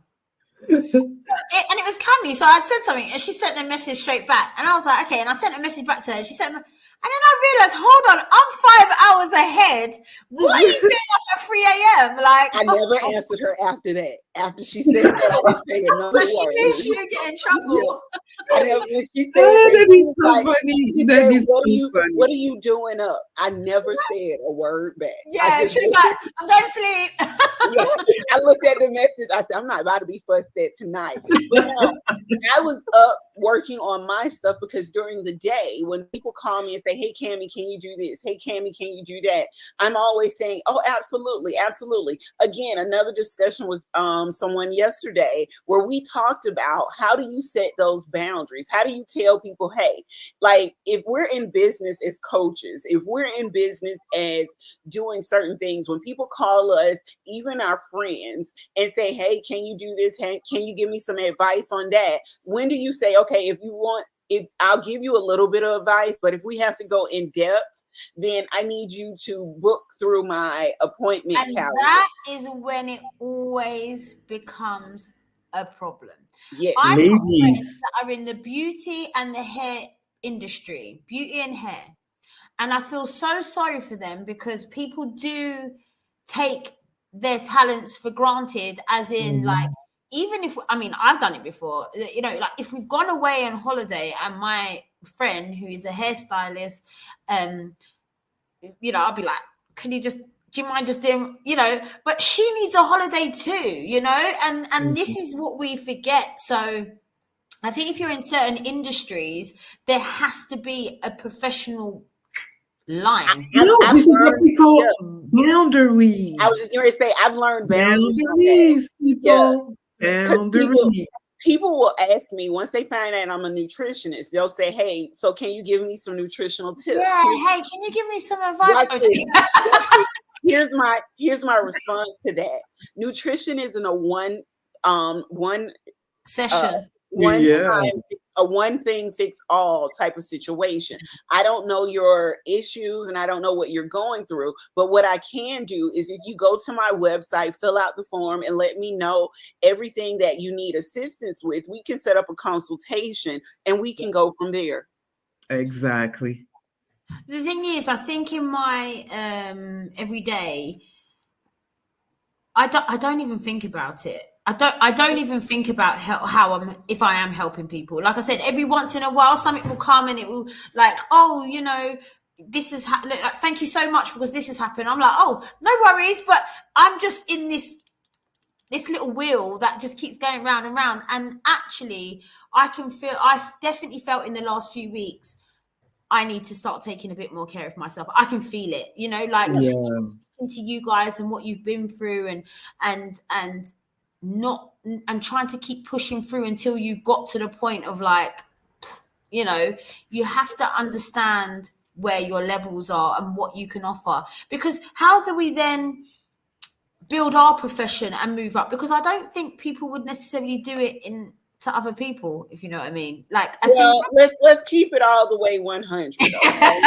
And it was Cammy, so I'd said something and she sent a message straight back, and I was like, okay, and I sent a message back to her. She sent, and then I realized, hold on, I'm 5 hours ahead. What are you doing up at 3 a.m.? Like, I never answered her after that. After she said that, I didn't say another but she word. knew she would get in trouble. I never, when she said that is so like, funny. Said, That is so funny. What are you doing up? I never said a word back. Yeah, she was like, I'm going to sleep. Yeah, I looked at the message. I said, I'm not about to be fussed at tonight. But no, I was up working on my stuff because during the day, when people call me and say, hey, Cammy, can you do this? Hey, Cammy, can you do that? I'm always saying, oh, absolutely, absolutely. Again, another discussion with someone yesterday where we talked about how do you set those boundaries? How do you tell people, hey, like if we're in business as coaches, if we're in business as doing certain things, when people call us, even our friends, and say, hey, can you do this? Hey, can you give me some advice on that? When do you say, okay, if I'll give you a little bit of advice, but if we have to go in depth, then I need you to book through my appointment calendar. That is when it always becomes a problem. Yeah, I've got friends ladies that are in the beauty and the hair industry, beauty and hair. And I feel so sorry for them because people do take their talents for granted, as in like, even if, I mean, I've done it before, you know, like if we've gone away on holiday and my friend who is a hairstylist, you know, I'll be like, do you mind just doing, you know, but she needs a holiday too, you know, and this is what we forget. So I think if you're in certain industries, there has to be a professional line. No, this is what we call boundaries. I was just going to say, I've learned boundaries, people. Boundaries. People will ask me once they find out I'm a nutritionist, they'll say, hey, so can you give me some nutritional tips? Yeah, hey, can you give me some advice? Here's my response to that. Nutrition isn't a one session. A one thing fix all type of situation. I don't know your issues and I don't know what you're going through, but what I can do is if you go to my website, fill out the form and let me know everything that you need assistance with, we can set up a consultation and we can go from there. Exactly. The thing is, I think in my everyday, I don't even think about it. I don't even think about if I am helping people. Like I said, every once in a while, something will come and it will like, oh, you know, this is like, thank you so much because this has happened. I'm like, oh, no worries, but I'm just in this little wheel that just keeps going round and round. And actually, I've definitely felt in the last few weeks, I need to start taking a bit more care of myself. I can feel it, you know, like speaking to you guys and what you've been through and trying to keep pushing through until you got to the point of like, you know, you have to understand where your levels are and what you can offer. Because how do we then build our profession and move up? Because I don't think people would necessarily do it to other people, if you know what I mean. Like, I think let's keep it all the way 100. Okay?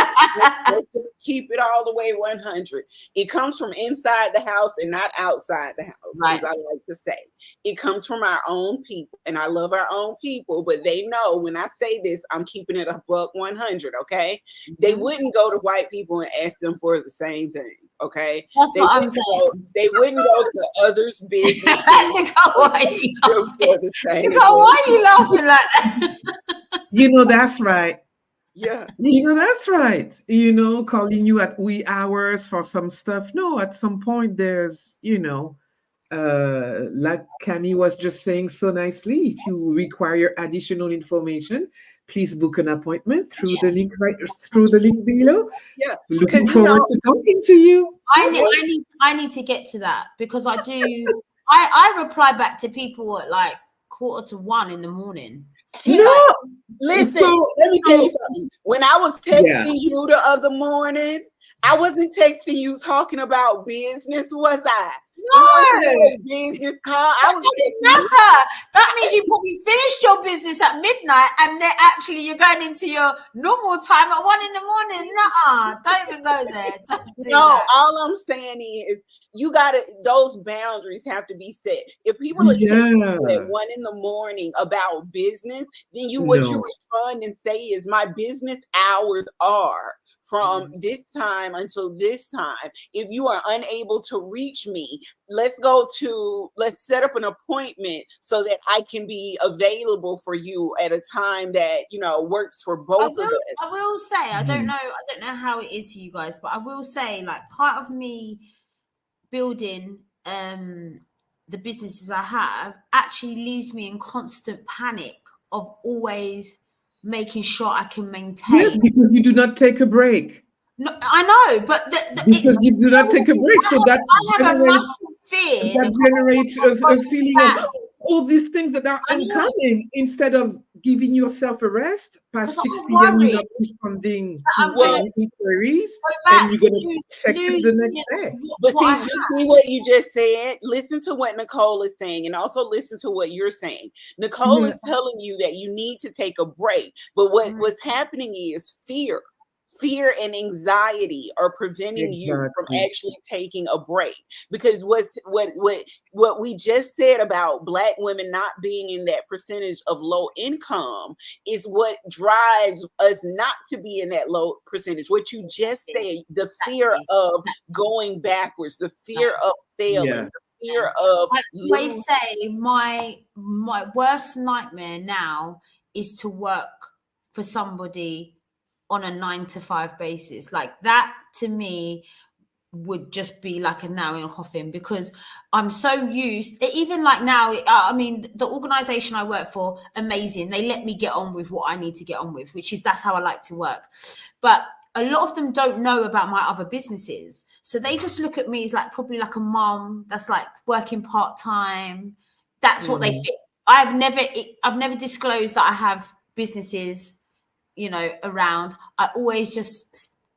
let's keep it all the way 100. It comes from inside the house and not outside the house, right. As I like to say. It comes from our own people, and I love our own people, but they know when I say this, I'm keeping it a buck 100. Okay, they wouldn't go to white people and ask them for the same thing. Okay, that's what I'm saying. They wouldn't go to others' business. Nicole, why are you laughing like that? You know, that's right. Yeah. You know, that's right. You know, calling you at wee hours for some stuff. No, at some point there's, you know, like Cammy was just saying so nicely, if you require additional information, please book an appointment through the link below. Yeah. Looking forward to talking to you. I need to get to that because I do. I reply back to people at like 1:45 in the morning. No, Listen, so, let me tell you something. When I was texting you the other morning, I wasn't texting you talking about business, was I? No, business call. That doesn't matter. That means you probably finished your business at midnight, and then actually you're going into your normal time at 1 in the morning. Nuh-uh. Don't even go there. Don't do that. All I'm saying is you gotta, those boundaries have to be set. If people are telling you at 1 in the morning about business, then what you respond and say is, my business hours are from this time until this time. If you are unable to reach me, let's set up an appointment so that I can be available for you at a time that, works for both of us. I will say, I don't know how it is to you guys, but I will say, like, part of me building the businesses I have actually leaves me in constant panic of always making sure I can maintain. Yes, because you do not take a break. No, I know, but because you do not take a break, so that generates a feeling of all these things that are incoming, instead of giving yourself a rest past 6 p.m. You're not responding to inquiries, and you're going to check it the next day. But see what you just said. Listen to what Nicole is saying, and also listen to what you're saying. Nicole is telling you that you need to take a break, but what's happening is fear and anxiety are preventing you from actually taking a break. Because what we just said about Black women not being in that percentage of low income is what drives us not to be in that low percentage. What you just said, the fear of going backwards, the fear of failing, the fear of I always say my worst nightmare now is to work for somebody on a 9-to-5 basis. Like, that to me would just be like a nail in a coffin, because I'm so used, even like now, I mean, the organization I work for, amazing. They let me get on with what I need to get on with, that's how I like to work. But a lot of them don't know about my other businesses. So they just look at me as like, probably like a mom that's like working part-time. That's what they think. I've never disclosed that I have businesses, around. I always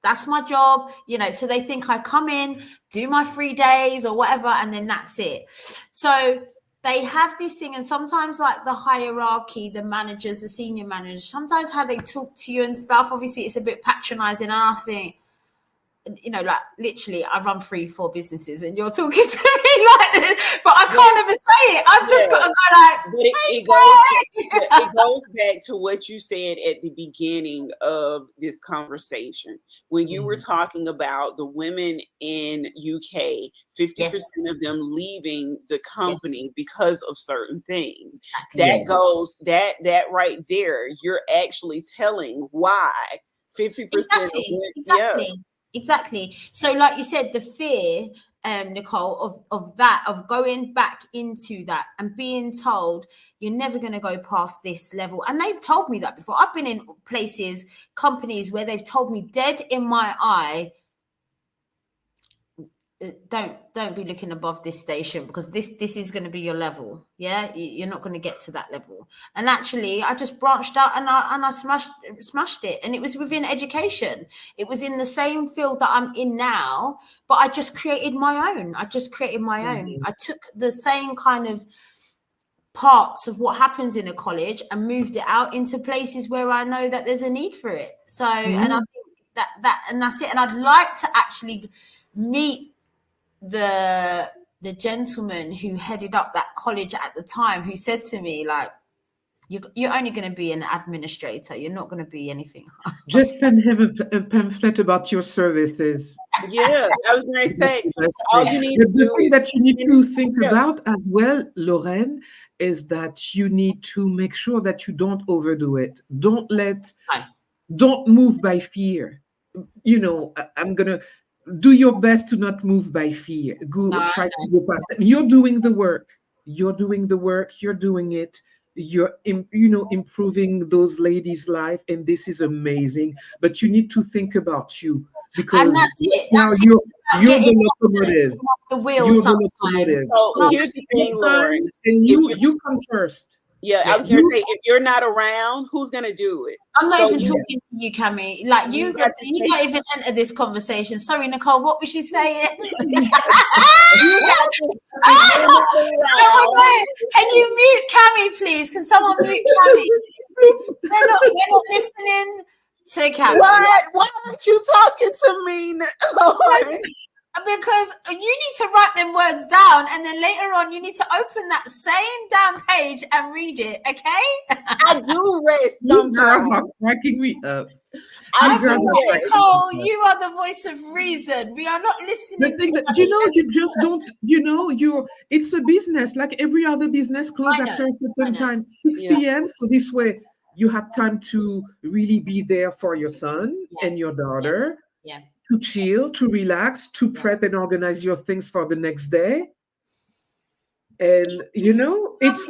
that's my job, so they think I come in, do my 3 days or whatever, and then that's it. So they have this thing, and sometimes like the hierarchy, the managers, the senior managers, sometimes how they talk to you and stuff, obviously it's a bit patronizing, and I think, like, literally, I run 3-4 businesses, and you're talking to me like this, but I can't ever say it. I've just got to go like. But it goes back to what you said at the beginning of this conversation, when you were talking about the women in UK, 50% of them leaving the company because of certain things. That goes that right there. You're actually telling why 50% of women. Exactly. So like you said, the fear, Nicole, of going back into that and being told you're never going to go past this level. And they've told me that before. I've been in companies where they've told me dead in my eye, don't be looking above this station, because this is going to be your level. You're not going to get to that level. And actually I just branched out and I smashed it, and it was within education. It was in the same field that I'm in now, but I just created my own. I took the same kind of parts of what happens in a college and moved it out into places where I know that there's a need for it. So and I think that and that's it. And I'd like to actually meet the gentleman who headed up that college at the time, who said to me, like, you're only going to be an administrator, you're not going to be anything. Just send him a pamphlet about your services. I was going to say, all you need the thing that you need to think about as well, Lorraine, is that you need to make sure that you don't overdo it. Don't move by fear. I'm gonna do your best to not move by fear. Try to go past it. You're doing the work. You're doing it. You're improving those ladies' life, and this is amazing. But you need to think about you, because now you're the locomotive. The wheel sometimes. So here's the thing, Lauren. And you come first. Yeah, I was gonna say, if you're not around, who's gonna do it? I'm not even talking to you, Cammy. Like you don't even enter this conversation. Sorry, Nicole, what was she saying? Can you mute Cammy, please? Can someone mute Cammy? We're not listening to Cammy. Why aren't you talking to me? Because you need to write them words down, and then later on you need to open that same damn page and read it, okay? I do rest sometimes. You girls are cracking me up. Nicole, you are the voice of reason. We are not listening to you just don't, it's a business like every other business, closed after a certain time, 6 p.m. So this way you have time to really be there for your son and your daughter. Yeah. To chill, to relax, to prep and organize your things for the next day. And it's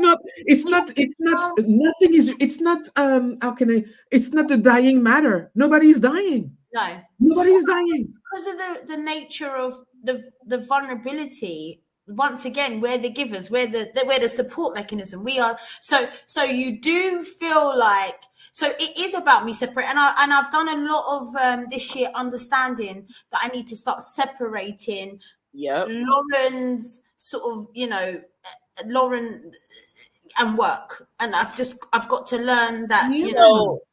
not a dying matter. Nobody's dying. No. Nobody's dying. Because of the nature of the vulnerability. Once again, we're the givers, we're the support mechanism. We are so you do feel like, so it is about me separate, and I've done a lot of this year understanding that I need to start separating Lauren's sort of, Lauren and work, and I've got to learn that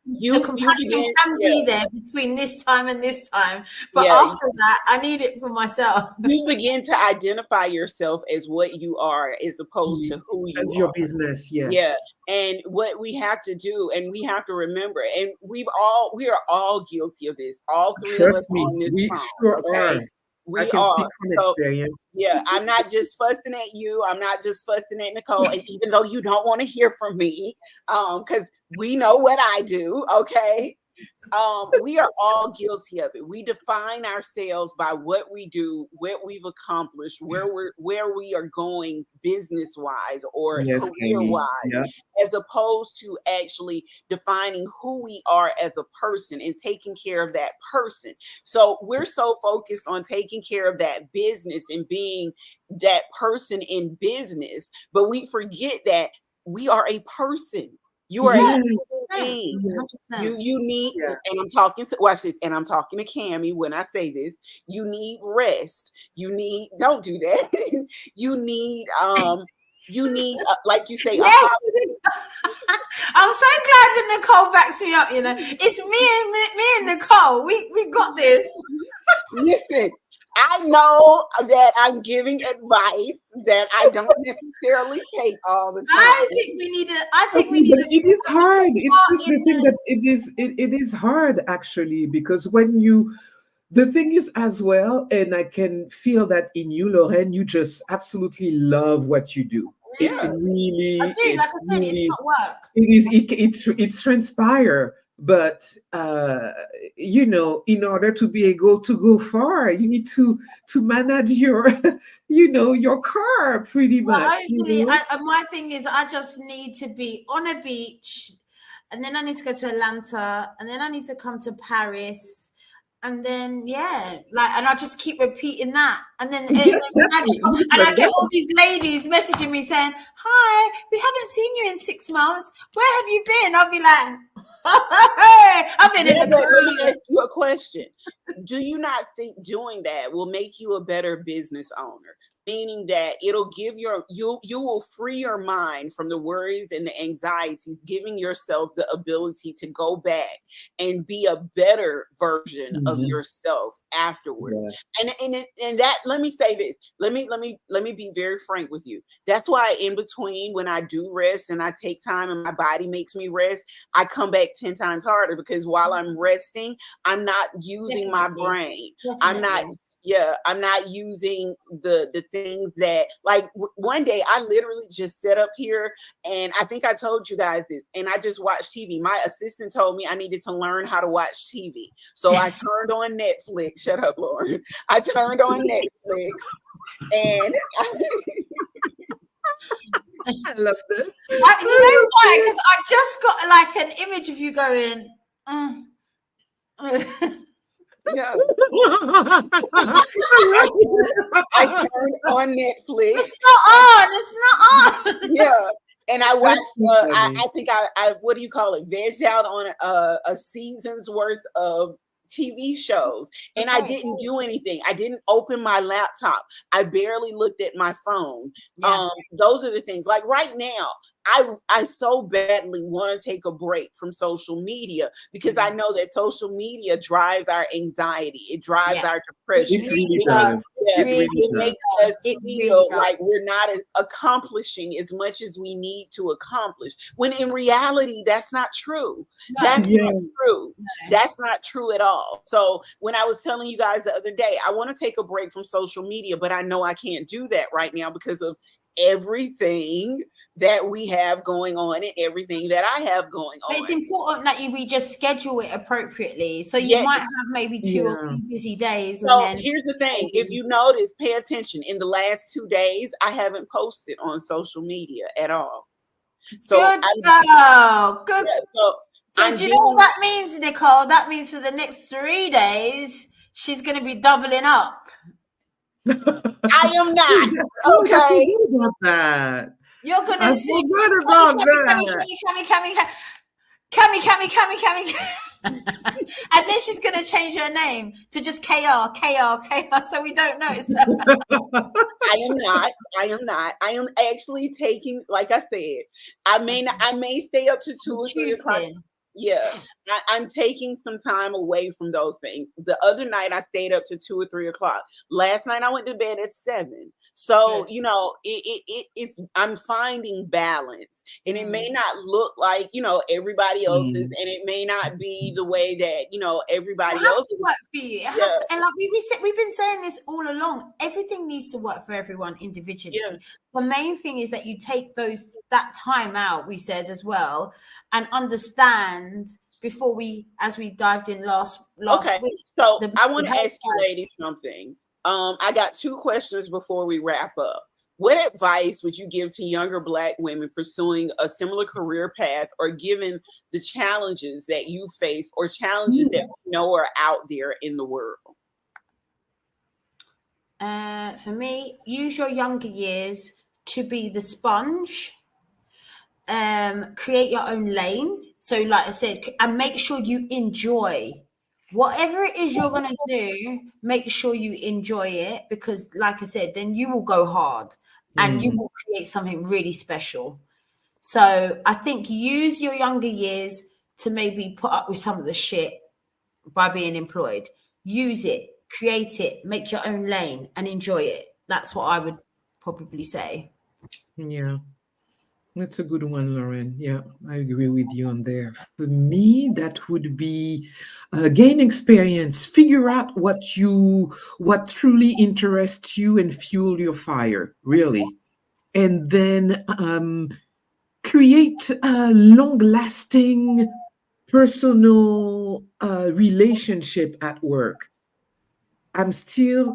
the compassion can be there between this time and this time, but after that I need it for myself. You begin to identify yourself as what you are as opposed to who you are. Your business. And what we have to do, and we have to remember, and we are all guilty of this, all three of us on this phone, sure are. We I can are. speak from experience. I'm not just fussing at you. I'm not just fussing at Nicole. And even though you don't want to hear from me, because we know what I do, okay? We are all guilty of it. We define ourselves by what we do, what we've accomplished, where we are going business-wise or career-wise, as opposed to actually defining who we are as a person and taking care of that person. So we're so focused on taking care of that business and being that person in business, but we forget that we are a person. You are a thing. You need, and I'm talking to, watch this, and I'm talking to Cammy when I say this, you need rest. You need, don't do that. You need, like you say, I'm so glad when Nicole backs me up, it's me and Nicole. We got this. Listen, I know that I'm giving advice that I don't necessarily take all the time. I think we need to. It is hard. It's just the thing that it is hard actually, because the thing is as well, and I can feel that in you, Lauren, you just absolutely love what you do. Yeah. It really, I do. Like I said, it's not work. It's transpire. But in order to be able to go far, you need to manage your your car pretty much. My thing is, I just need to be on a beach, and then I need to go to Atlanta, and then I need to come to Paris, and then and I just keep repeating that, and then I get all these ladies messaging me saying, "Hi, we haven't seen you in 6 months. Where have you been?" I'll be like, I've been in the Let me ask you a question. Do you not think doing that will make you a better business owner? Meaning that it'll give you will free your mind from the worries and the anxieties, giving yourself the ability to go back and be a better version of yourself afterwards. And that, let me say this. Let me be very frank with you. That's why in between, when I do rest and I take time and my body makes me rest, I come back 10 times harder, because while I'm resting, I'm not using my brain. I'm not using the things that, like, one day I literally just sat up here, and I think I told you guys this, and I just watched TV. My assistant told me I needed to learn how to watch TV. So I turned on Netflix. Shut up, Lauren. I turned on Netflix, and I love this. You know why? Because I just got like an image of you going, yeah. I turned on Netflix. It's not on. Yeah. And I watched, I think I what do you call it? Vegged out on a season's worth of TV shows, and I didn't do anything. I didn't open my laptop. I barely looked at my phone. Yeah. Those are the things. Like right now, I so badly want to take a break from social media because I know that social media drives our anxiety. It drives our depression. It really does. It makes us feel like we're not accomplishing as much as we need to accomplish. When in reality, that's not true. That's not true. That's not true at all. So when I was telling you guys the other day, I want to take a break from social media, but I know I can't do that right now because of everything that we have going on and everything that I have going on. But it's important that we just schedule it appropriately. So you might have maybe 2 or 3 busy days. So here's the thing. If you notice, pay attention. In the last 2 days, I haven't posted on social media at all. So good girl. Good. So do you know what that means, Nicole? That means for the next 3 days, she's going to be doubling up. I am not. Okay. About that. You're gonna see. Cami. And then she's gonna change her name to just KR. So we don't know. I am not. I am actually taking, like I said, I may stay up to 2 or 3 o'clock. Yeah, I'm taking some time away from those things. The other night I stayed up to 2 or 3 o'clock. Last night I went to bed at 7. So you know, it's I'm finding balance, and it may not look like everybody else's, and it may not be the way that everybody else. It has to work for you. It has to, and like we've been saying this all along. Everything needs to work for everyone individually. Yeah. The main thing is that you take that time out. We said as well, and understand before as we dived in last week. So I want to ask you ladies something. I got 2 questions before we wrap up. What advice would you give to younger Black women pursuing a similar career path, or given the challenges that you face or challenges that we know are out there in the world? For me, use your younger years to be the sponge. Create your own lane. So like I said, and make sure you enjoy whatever it is you're going to do. Make sure you enjoy it, because like I said, then you will go hard and you will create something really special. So I think use your younger years to maybe put up with some of the shit by being employed. Use it, create it, make your own lane and enjoy it. That's what I would probably say. Yeah. That's a good one, Lauren. Yeah, I agree with you on there. For me, that would be gain experience, figure out what truly interests you and fuel your fire, really. And then create a long-lasting personal relationship at work. I'm still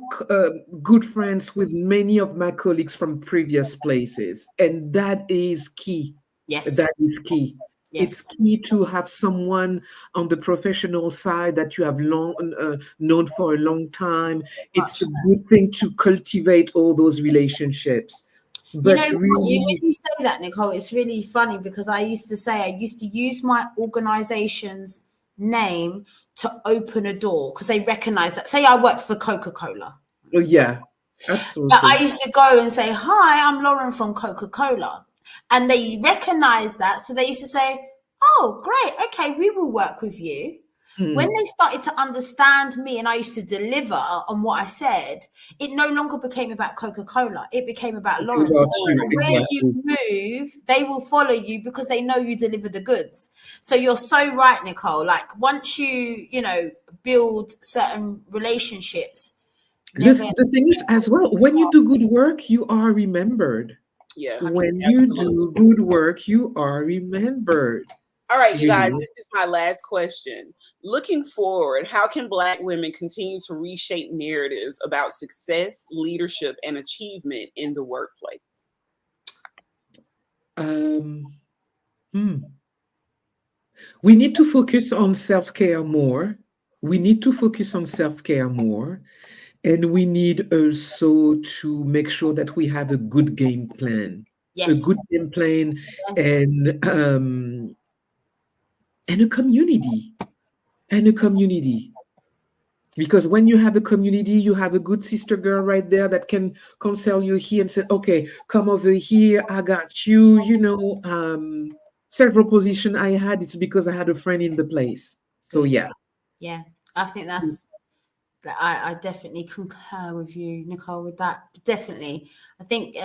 good friends with many of my colleagues from previous places, and that is key. Yes. That is key. Yes. It's key to have someone on the professional side that you have known for a long time. It's a good thing to cultivate all those relationships. But when you say that, Nicole, it's really funny, because I used to use my organization's name to open a door, because they recognize that. Say I worked for Coca-Cola. Oh, yeah, absolutely. But I used to go and say, hi, I'm Lauren from Coca-Cola. And they recognize that. So they used to say, oh, great. Okay, we will work with you. When they started to understand me and I used to deliver on what I said, it no longer became about Coca-Cola. It became about Lauren. So where you move, they will follow you because they know you deliver the goods. So you're so right, Nicole. Like once you build certain relationships. The thing is as well, when you do good work, you are remembered. Yeah. When you do good work, you are remembered. All right, you guys, this is my last question. Looking forward, how can Black women continue to reshape narratives about success, leadership, and achievement in the workplace? We need to focus on self-care more. And we need also to make sure that we have a good game plan. a good game plan, and a community. Because when you have a community, you have a good sister girl right there that can counsel you here and say, okay, come over here, I got you. Several positions I had, it's because I had a friend in the place. So yeah, I think that's I definitely concur with you, Nicole, with that. Definitely. I think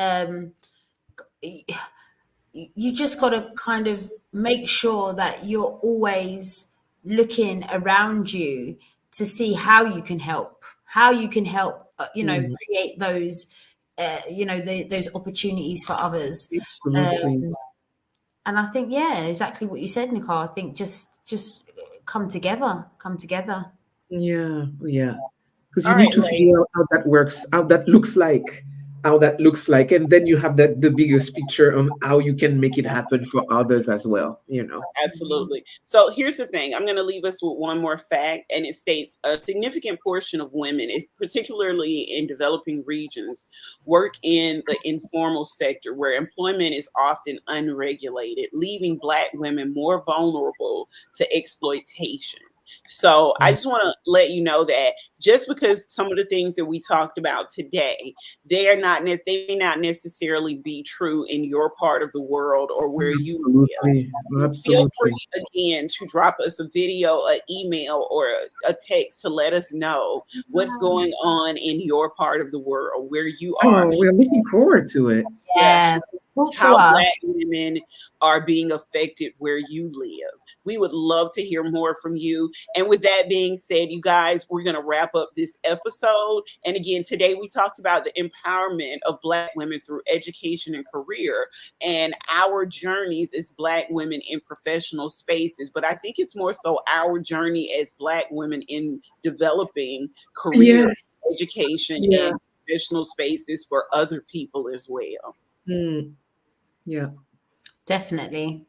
you just got to kind of make sure that you're always looking around you to see how you can help, create those, those opportunities for others. And I think, exactly what you said, Nicole. I think just come together. Yeah. Because you need to figure out how that works, how that looks like, and then you have the biggest picture on how you can make it happen for others as well. Absolutely. So here's the thing. I'm going to leave us with one more fact, and it states a significant portion of women, particularly in developing regions, work in the informal sector where employment is often unregulated, leaving Black women more vulnerable to exploitation. So I just want to let you know that just because some of the things that we talked about today, they may not necessarily be true in your part of the world or where you live. Feel free again to drop us a video, an email, or a text to let us know what's going on in your part of the world where you are. Oh, we're looking forward to it. Yeah. How Black women are being affected where you live. We would love to hear more from you. And with that being said, you guys, we're going to wrap up this episode. And again, today we talked about the empowerment of Black women through education and career and our journeys as Black women in professional spaces. But I think it's more so our journey as Black women in developing career, education, and professional spaces for other people as well. Yeah, definitely.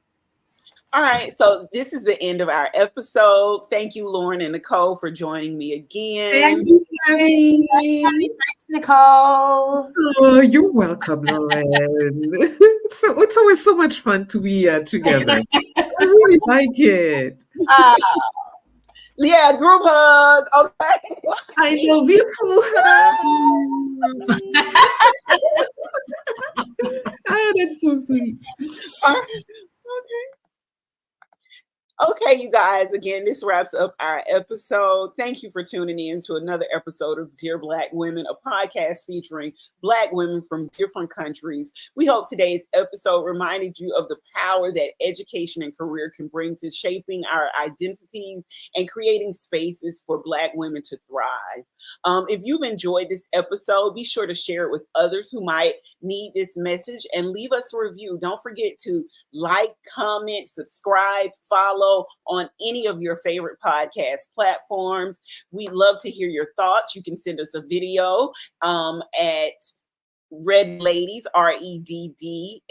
All right, so this is the end of our episode. Thank you, Lauren and Nicole, for joining me again. Thank you, Tammy. Thanks, Nicole. Oh, you're welcome, Lauren. It's always so much fun to be together. I really like it. Yeah, group hug. Okay. I know, beautiful hug. Oh, that's so sweet. Okay, you guys, again, this wraps up our episode. Thank you for tuning in to another episode of Dear Black Women, a podcast featuring Black women from different countries. We hope today's episode reminded you of the power that education and career can bring to shaping our identities and creating spaces for Black women to thrive. If you've enjoyed this episode, be sure to share it with others who might need this message and leave us a review. Don't forget to like, comment, subscribe, follow on any of your favorite podcast platforms. We'd love to hear your thoughts. You can send us a video at Red Ladies, REDDLADYS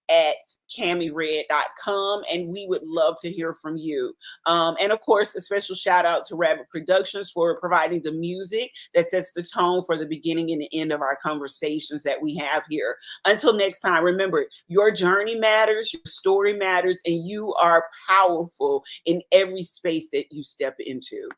at CamiRed.com, and we would love to hear from you. And of course, a special shout out to Rabbit Productions for providing the music that sets the tone for the beginning and the end of our conversations that we have here. Until next time, remember, your journey matters, your story matters, and you are powerful in every space that you step into.